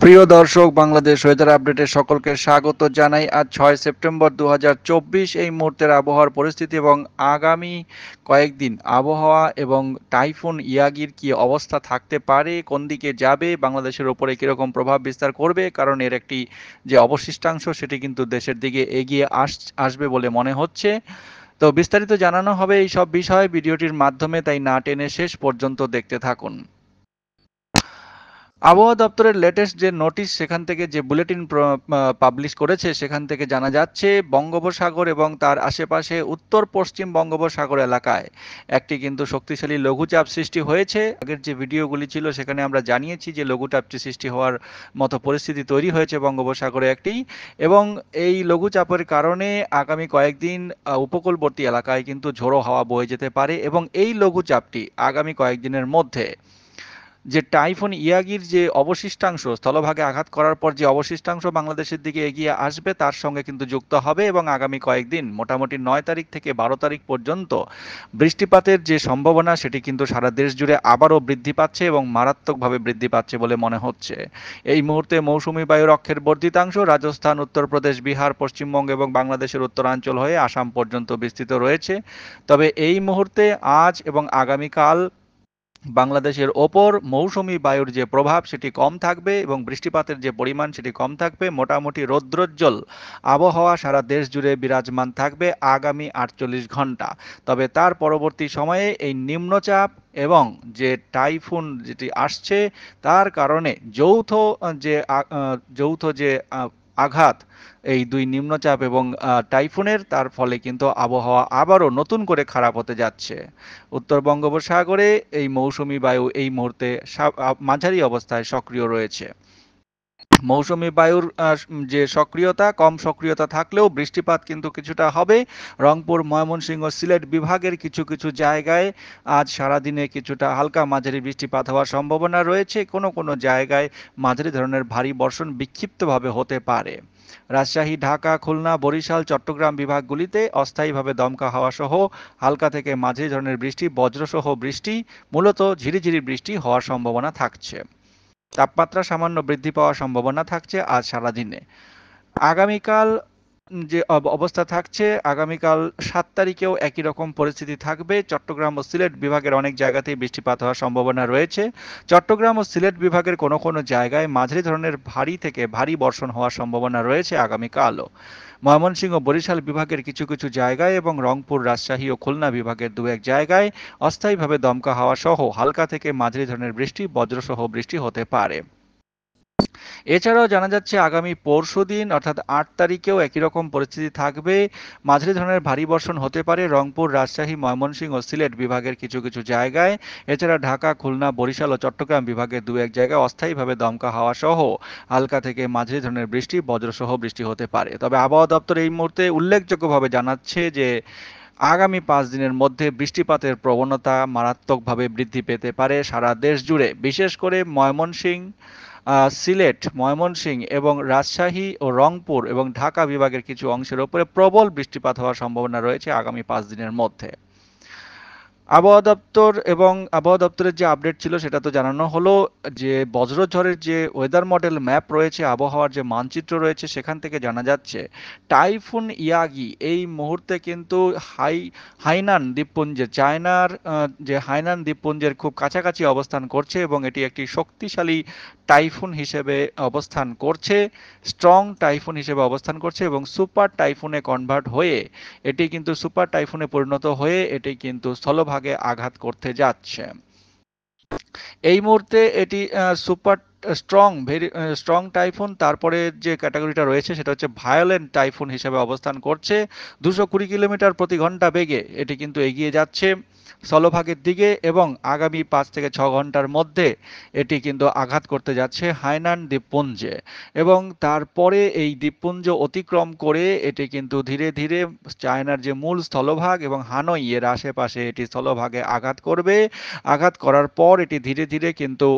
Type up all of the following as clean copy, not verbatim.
প্রিয় দর্শক, বাংলাদেশ ওয়েদার আপডেটে সকলকে স্বাগত জানাই। আজ 6 সেপ্টেম্বর 2024। এই মুহূর্তের আবহাওয়ার পরিস্থিতি এবং আগামী কয়েকদিন আবহাওয়া এবং টাইফুন ইয়াগির কি অবস্থা থাকতে পারে, কোন দিকে যাবে, বাংলাদেশের উপরে কিরকম প্রভাব বিস্তার করবে, কারণ এর একটি যে অবশিষ্টাংশ সেটি কিন্তু দেশের দিকে এগিয়ে আসবে বলে মনে হচ্ছে। তো বিস্তারিত জানানো হবে এই সব বিষয় ভিডিওটির মাধ্যমে, তাই না টেনে শেষ পর্যন্ত দেখতে থাকুন। আবহাওয়া দপ্তরের লেটেস্ট যে নোটিশ, সেখান থেকে যে বুলেটিন পাবলিশ করেছে, সেখান থেকে জানা যাচ্ছে বঙ্গোপসাগর এবং তার আশেপাশে উত্তর পশ্চিম বঙ্গোপসাগর এলাকায় একটি কিন্তু শক্তিশালী লঘুচাপ সৃষ্টি হয়েছে। আগের যে ভিডিওগুলি ছিল সেখানে আমরা জানিয়েছি যে লঘুচাপটি সৃষ্টি হওয়ার মতো পরিস্থিতি তৈরি হয়েছে বঙ্গোপসাগরে একটি, এবং এই লঘুচাপের কারণে আগামী কয়েকদিন উপকূলবর্তী এলাকায় কিন্তু ঝোড়ো হাওয়া বয়ে যেতে পারে, এবং এই লঘুচাপটি আগামী কয়েকদিনের মধ্যে যে টাইফুন ইয়াগির যে অবশিষ্টাংশ স্থলভাগে আঘাত করার পর যে অবশিষ্টাংশ বাংলাদেশের দিকে এগিয়ে আসবে তার সঙ্গে কিন্তু যুক্ত হবে, এবং আগামী কয়েকদিন মোটামুটি 9 তারিখ থেকে 12 তারিখ পর্যন্ত বৃষ্টিপাতের যে সম্ভাবনা সেটি কিন্তু সারা দেশ জুড়ে আবারও বৃদ্ধি পাচ্ছে এবং মারাত্মকভাবে বৃদ্ধি পাচ্ছে বলে মনে হচ্ছে। এই মুহূর্তে মৌসুমি বায়ুর অক্ষের বর্ধিতাংশ রাজস্থান, উত্তরপ্রদেশ, বিহার, পশ্চিমবঙ্গ এবং বাংলাদেশের উত্তরাঞ্চল হয়ে আসাম পর্যন্ত বিস্তৃত রয়েছে। তবে এই মুহূর্তে আজ এবং আগামীকাল বাংলাদেশের ওপর মৌসুমি বায়ুর যে প্রভাব সেটি কম থাকবে এবং বৃষ্টিপাতের যে পরিমাণ সেটি কম থাকবে। মোটামুটি রৌদ্রোজ্জ্বল আবহাওয়া সারা দেশ জুড়ে বিরাজমান থাকবে আগামী 48 ঘন্টা। তবে তার পরবর্তী সময়ে এই নিম্নচাপ এবং যে টাইফুন যেটি আসছে তার কারণে যৌথ যে আঘাত, এই দুই নিম্নচাপ এবং টাইফুনের, তার ফলে কিন্তু আবহাওয়া আবারও নতুন করে খারাপ হতে যাচ্ছে। উত্তর বঙ্গোপসাগরে এই মৌসুমি বায়ু এই মুহূর্তে মাঝারি অবস্থায় সক্রিয় রয়েছে। মৌসুমি বায়ুর যে সক্রিয়তা, কম সক্রিয়তা থাকলেও বৃষ্টিপাত কিন্তু কিছুটা হবে। রংপুর, ময়মনসিংহ, সিলেট বিভাগের কিছু কিছু জায়গায় আজ সারাদিনে কিছুটা হালকা মাঝারি বৃষ্টিপাত হওয়ার সম্ভাবনা রয়েছে। কোনো কোনো জায়গায় মাঝারি ধরনের ভারী বর্ষণ বিক্ষিপ্তভাবে হতে পারে। রাজশাহী, ঢাকা, খুলনা, বরিশাল, চট্টগ্রাম বিভাগগুলিতে অস্থায়ীভাবে দমকা হাওয়া সহ হালকা থেকে মাঝারি ধরনের বৃষ্টি, বজ্রসহ বৃষ্টি, মূলত ঝিরিঝিরি বৃষ্টি হওয়ার সম্ভাবনা থাকছে। তাপমাত্রা সামান্য বৃদ্ধি পাওয়ার সম্ভাবনা থাকছে আজ সারাদিনে। আগামীকাল যে অবস্থা থাকছে, আগামীকাল 7 তারিখেও একই রকম পরিস্থিতি থাকবে। চট্টগ্রাম ও সিলেট বিভাগের অনেক জায়গাতেই বৃষ্টিপাত হওয়ার সম্ভাবনা রয়েছে। চট্টগ্রাম ও সিলেট বিভাগের কোনো কোনো জায়গায় মাঝারি ধরনের ভারী থেকে ভারী বর্ষণ হওয়ার সম্ভাবনা রয়েছে আগামীকালও। ময়মনসিংহ, বরিশাল বিভাগের কিছু কিছু জায়গায় এবং রংপুর, রাজশাহী ও খুলনা বিভাগের দু এক জায়গায় অস্থায়ীভাবে দমকা হাওয়া সহ হালকা থেকে মাঝারি ধরনের বৃষ্টি, বজ্রসহ বৃষ্টি হতে পারে। এছাড়াও জানা যাচ্ছে আগামী পরশুদিন অর্থাৎ 8 তারিখেও একই রকম পরিস্থিতি থাকবে। মাঝারি ধরনের ভারী বর্ষণ হতে পারে রংপুর, রাজশাহী, ময়মনসিংহ ও সিলেট বিভাগের কিছু কিছু জায়গায়। এছাড়া ঢাকা, খুলনা, বরিশাল ও চট্টগ্রাম বিভাগের দু এক জায়গায় অস্থায়ীভাবে দমকা হাওয়া সহ হালকা থেকে মাঝারি ধরনের বৃষ্টি, বজ্রসহ বৃষ্টি হতে পারে। তবে আবহাওয়া দপ্তর এই মুহূর্তে উল্লেখযোগ্যভাবে জানাচ্ছে যে আগামী 5 দিনের মধ্যে বৃষ্টিপাতের প্রবণতা মারাত্মকভাবে বৃদ্ধি পেতে পারে সারা দেশ জুড়ে। বিশেষ করে সিলেট, ময়মনসিংহ এবং রাজশাহী ও রংপুর এবং ঢাকা বিভাগের কিছু অংশের উপরে প্রবল বৃষ্টিপাত হওয়ার সম্ভাবনা রয়েছে আগামী 5 দিনের মধ্যে। আবহাওয়া দপ্তরের যে আপডেট ছিল সেটা তো জানানো হলো। যে বজ্রঝড়ের যে ওয়েদার মডেল ম্যাপ রয়েছে, আবহাওয়ার যে মানচিত্র রয়েছে, সেখান থেকে জানা যাচ্ছে টাইফুন ইয়াগি এই মুহূর্তে কিন্তু হাইনান দ্বীপপুঞ্জে, চায়নার যে হাইনান দ্বীপপুঞ্জের খুব কাছাকাছি অবস্থান করছে এবং এটি একটি শক্তিশালী টাইফুন হিসেবে অবস্থান করছে, স্ট্রং টাইফুন হিসেবে অবস্থান করছে এবং সুপার টাইফুনে কনভার্ট হয়ে এটি কিন্তু সুপার টাইফুনে পরিণত হয়ে এটি কিন্তু স্থলভাগে আঘাত করতে যাচ্ছে। এই মুহূর্তে এটি সুপার ভেরি স্ট্রং টাইফুন। তারপরে যে ক্যাটাগরিটা রয়েছে সেটা হচ্ছে ভায়োলেন্ট টাইফুন হিসেবে অবস্থান করছে। 220 কিলোমিটার প্রতি ঘন্টা বেগে এটি কিন্তু এগিয়ে যাচ্ছে স্থলভাগের দিকে, এবং আগামী 5 থেকে 6 ঘন্টার মধ্যে এটি কিন্তু আঘাত করতে যাচ্ছে হাইনান দ্বীপপুঞ্জে, এবং তারপরে এই দ্বীপপুঞ্জ অতিক্রম করে এটি কিন্তু ধীরে ধীরে চায়নার যে মূল স্থলভাগ এবং হানই এর আশেপাশে এটি স্থলভাগে আঘাত করবে। আঘাত করার পর এটি ধীরে ধীরে কিন্তু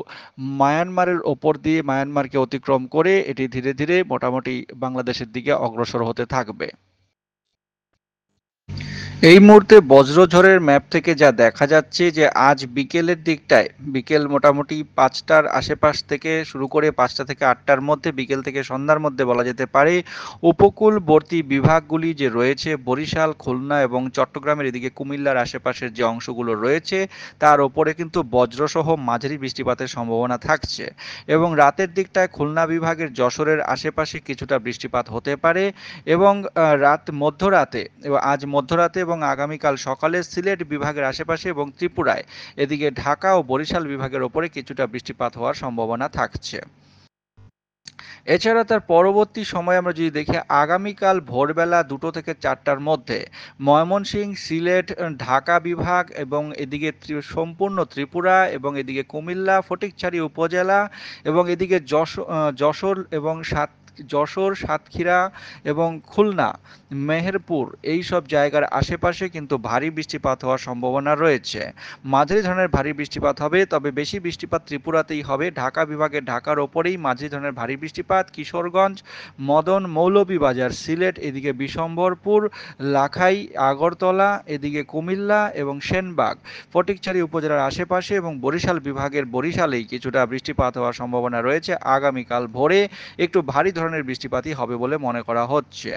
মায়ানমারের ওপর দিয়ে মায়ানমারকে অতিক্রম করে এটি ধীরে ধীরে মোটামুটি বাংলাদেশের দিকে অগ্রসর হতে থাকবে। এই মুহূর্তে বজ্রঝড়ের ম্যাপ থেকে যা দেখা যাচ্ছে যে আজ বিকেলের দিকটায়, বিকেল মোটামুটি ৫টার আশেপাশ থেকে শুরু করে ৫টা থেকে ৮টার মধ্যে, বিকেল থেকে সন্ধ্যার মধ্যে বলা যেতে পারে, উপকূলবর্তী বিভাগগুলি যে রয়েছে বরিশাল, খুলনা এবং চট্টগ্রামের এদিকে কুমিল্লার আশেপাশের যে অংশগুলো রয়েছে তার ওপরে কিন্তু বজ্রসহ মাঝারি বৃষ্টিপাতের সম্ভাবনা থাকছে। এবং রাতের দিকটায় খুলনা বিভাগের যশোরের আশেপাশে কিছুটা বৃষ্টিপাত হতে পারে। এবং মধ্যরাতে এবং আজ মধ্যরাতে এবং আগামীকাল সকালে সিলেট বিভাগের আশেপাশে এবং ত্রিপুরায়, এদিকে ঢাকা ও বরিশাল বিভাগের ওপরে কিছুটা বৃষ্টিপাত হওয়ার সম্ভাবনা থাকছে। এছাড়া তার পরবর্তী সময়ে আমরা যদি দেখি, আগামীকাল ভোরবেলা ২টো থেকে ৪টার মধ্যে ময়মনসিংহ, সিলেট, ঢাকা বিভাগ এবং এদিকে সম্পূর্ণ ত্রিপুরা এবং এদিকে কুমিল্লা, ফটিকছড়ি উপজেলা এবং এদিকে যশোর এবং যশোর, সাতক্ষীরা এবং খুলনা, মেহেরপুর এই সব জায়গার আশেপাশে কিন্তু ভারী বৃষ্টিপাত হওয়ার সম্ভাবনা রয়েছে। মাঝারি ধরনের ভারী বৃষ্টিপাত হবে, তবে বেশি বৃষ্টিপাত ত্রিপুরাতেই হবে। ঢাকা বিভাগে ঢাকার ওপরেই মাঝারি ধরনের ভারী বৃষ্টিপাত। কিশোরগঞ্জ, মদন, মৌলভীবাজার, সিলেট, এদিকে বিশম্বরপুর, লাখাই, আগরতলা, এদিকে কুমিল্লা এবং সেনবাগ, ফটিকছড়ি উপজেলার আশেপাশে এবং বরিশাল বিভাগের বরিশালেই কিছুটা বৃষ্টিপাত হওয়ার সম্ভাবনা রয়েছে। আগামীকাল ভোরে একটু ভারী ধরনের বৃষ্টিপাতই হবে বলে মনে করা হচ্ছে।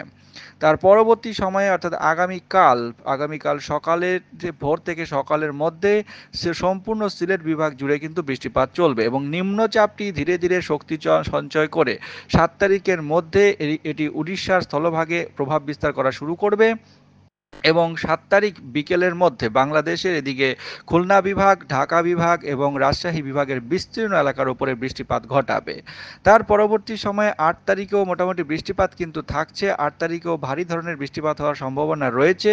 তার পরবর্তী সময়ে অর্থাৎ আগামীকাল সকালের যে ভোর থেকে সকালের মধ্যে সে সম্পূর্ণ সিলেট বিভাগ জুড়ে কিন্তু বৃষ্টিপাত চলবে এবং নিম্নচাপটি ধীরে ধীরে শক্তি সঞ্চয় করে ৭ তারিখের মধ্যে এটি উড়িষ্যার স্থলভাগে প্রভাব বিস্তার করা শুরু করবে এবং ৭ তারিখ বিকেলের মধ্যে বাংলাদেশের এদিকে খুলনা বিভাগ, ঢাকা বিভাগ এবং রাজশাহী বিভাগের বিস্তীর্ণ এলাকার উপরে বৃষ্টিপাত ঘটাবে। তার পরবর্তী সময়ে ৮ তারিখেও মোটামুটি বৃষ্টিপাত কিন্তু থাকছে। ৮ তারিখেও ভারী ধরনের বৃষ্টিপাত হওয়ার সম্ভাবনা রয়েছে,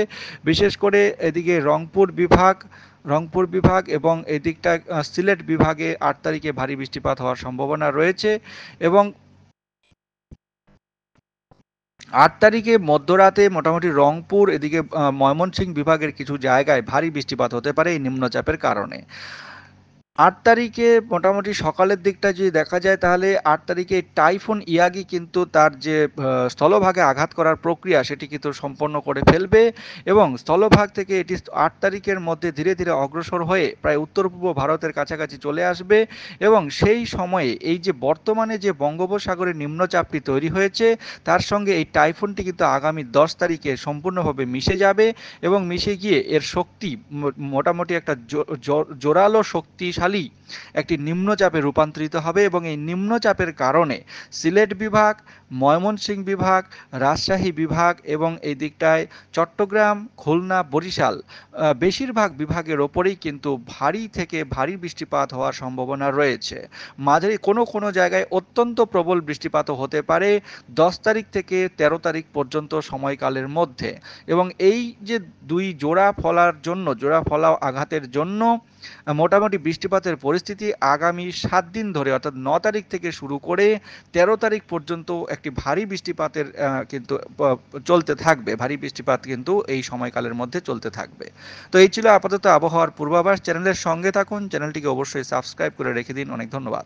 বিশেষ করে এদিকে রংপুর বিভাগ এবং এদিকটা সিলেট বিভাগে ৮ তারিখে ভারী বৃষ্টিপাত হওয়ার সম্ভাবনা রয়েছে। এবং ৮ তারিখে মধ্যরাতে মোটামুটি রংপুর, এদিকে ময়মনসিংহ বিভাগের কিছু জায়গায় ভারী বৃষ্টিপাত হতে পারে এই নিম্নচাপের কারণে। ৮ তারিখে মোটামুটি সকালের দিকটা যদি দেখা যায়, তাহলে ৮ তারিখে টাইফুন ইয়াগি কিন্তু তার যে স্থলভাগে আঘাত করার প্রক্রিয়া সেটি কিন্তু সম্পন্ন করে ফেলবে এবং স্থলভাগ থেকে এটি ৮ তারিখের মধ্যে ধীরে ধীরে অগ্রসর হয়ে প্রায় উত্তর পূর্ব ভারতের কাছাকাছি চলে আসবে এবং সেই সময়ে এই যে বর্তমানে যে বঙ্গোপসাগরে নিম্নচাপটি তৈরি হয়েছে তার সঙ্গে এই টাইফুনটি কিন্তু আগামী ১০ তারিখে সম্পূর্ণভাবে মিশে যাবে এবং মিশে গিয়ে এর শক্তি মোটামুটি একটা জোরালো শক্তিশালী একটি নিম্নচাপে রূপান্তরিত হবে এবং এই নিম্নচাপের কারণে সিলেট বিভাগ, ময়মনসিংহ বিভাগ, রাজশাহী বিভাগ এবং এই দিকটায় চট্টগ্রাম, খুলনা, বরিশাল বেশিরভাগ বিভাগের ওপরেই কিন্তু ভারী থেকে ভারী বৃষ্টিপাত হওয়ার সম্ভাবনা রয়েছে। মাঝারি কোনো কোনো জায়গায় অত্যন্ত প্রবল বৃষ্টিপাতও হতে পারে ১০ তারিখ থেকে ১৩ তারিখ পর্যন্ত সময়কালের মধ্যে। এবং এই যে দুই জোড়া ফলা আঘাতের জন্য মোটামুটি বৃষ্টিপাতের পরিস্থিতি আগামী ৭ দিন ধরে অর্থাৎ ৯ তারিখ থেকে শুরু করে ১৩ তারিখ পর্যন্ত একটি ভারী বৃষ্টিপাতের কিন্তু চলতে থাকবে। ভারী বৃষ্টিপাত কিন্তু এই সময়কালের মধ্যে চলতে থাকবে। তো এই ছিল আপাতত আবহাওয়ার পূর্বাভাস। চ্যানেলের সঙ্গে থাকুন, চ্যানেলটিকে অবশ্যই সাবস্ক্রাইব করে রেখে দিন। অনেক ধন্যবাদ।